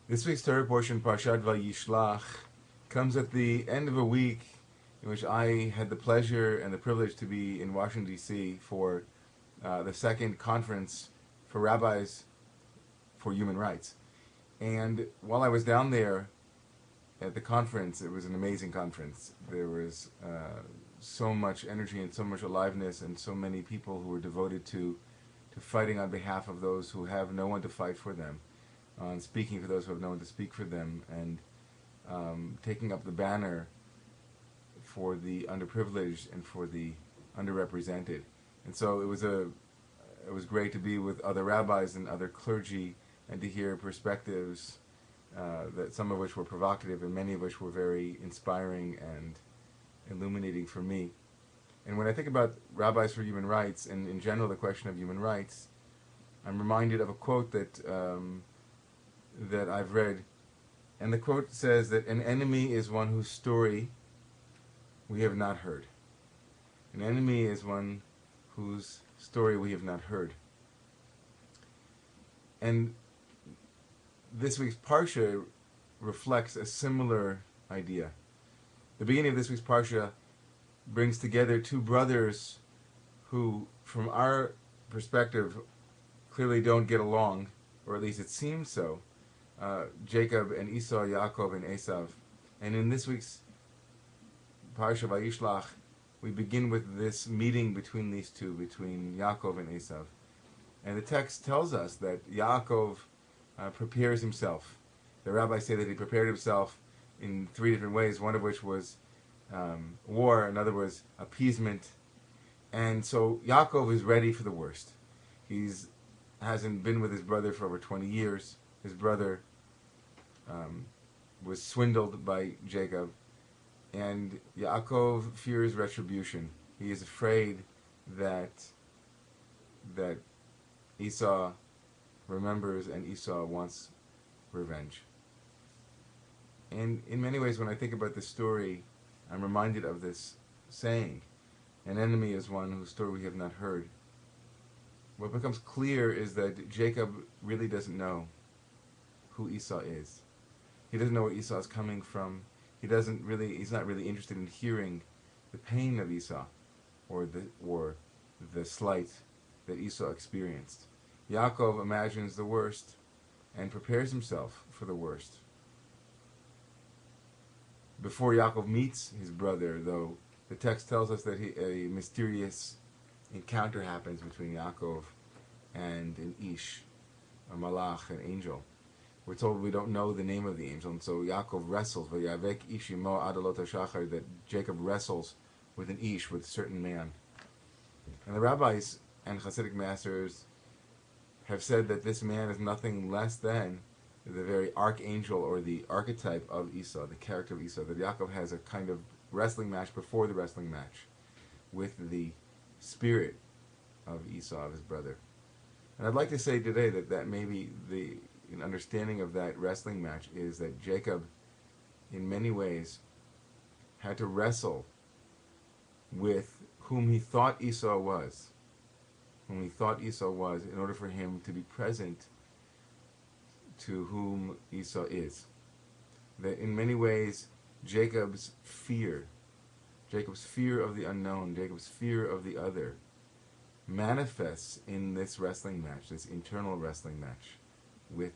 This week's Torah portion, Parshat VaYishlach, comes at the end of a week in which I had the pleasure and the privilege to be in Washington, D.C. for the second conference for rabbis for human rights. And while I was down there at the conference, it was an amazing conference. There was so much energy and so much aliveness and so many people who were devoted to fighting on behalf of those who have no one to fight for them, on speaking for those who have no one to speak for them, and taking up the banner for the underprivileged and for the underrepresented. And so it was great to be with other rabbis and other clergy and to hear perspectives that some of which were provocative and many of which were very inspiring and illuminating for me. And when I think about rabbis for human rights and in general the question of human rights, I'm reminded of a quote that I've read. And the quote says that an enemy is one whose story we have not heard. An enemy is one whose story we have not heard. And this week's Parsha reflects a similar idea. The beginning of this week's Parsha brings together two brothers who, from our perspective, clearly don't get along, or at least it seems so. Jacob and Esau, Yaakov and Esau. And in this week's Parsha VaYishlach, we begin with this meeting between these two, between Yaakov and Esau. And the text tells us that Yaakov prepares himself. The rabbis say that he prepared himself in three different ways, one of which was war, another was appeasement. And so Yaakov is ready for the worst. Hasn't been with his brother for over 20 years. His brother was swindled by Jacob, and Yaakov fears retribution. He is afraid that Esau remembers and Esau wants revenge. And in many ways, when I think about this story, I'm reminded of this saying, an enemy is one whose story we have not heard. What becomes clear is that Jacob really doesn't know who Esau is. He doesn't know where Esau is coming from. He's not really interested in hearing the pain of Esau or the slight that Esau experienced. Yaakov imagines the worst and prepares himself for the worst. Before Yaakov meets his brother, though, the text tells us that a mysterious encounter happens between Yaakov and an Ish, a malach, an angel. We're told we don't know the name of the angel, and so Yaakov wrestles, Vayavek Ish imo adalot hashachar, that Jacob wrestles with an Ish, with a certain man. And the rabbis and Hasidic masters have said that this man is nothing less than the very archangel or the archetype of Esau, the character of Esau, that Yaakov has a kind of wrestling match before the wrestling match with the spirit of Esau, of his brother. And I'd like to say today that maybe an understanding of that wrestling match is that Jacob, in many ways, had to wrestle with whom he thought Esau was, in order for him to be present to whom Esau is. That in many ways, Jacob's fear of the unknown, Jacob's fear of the other, manifests in this wrestling match, this internal wrestling match with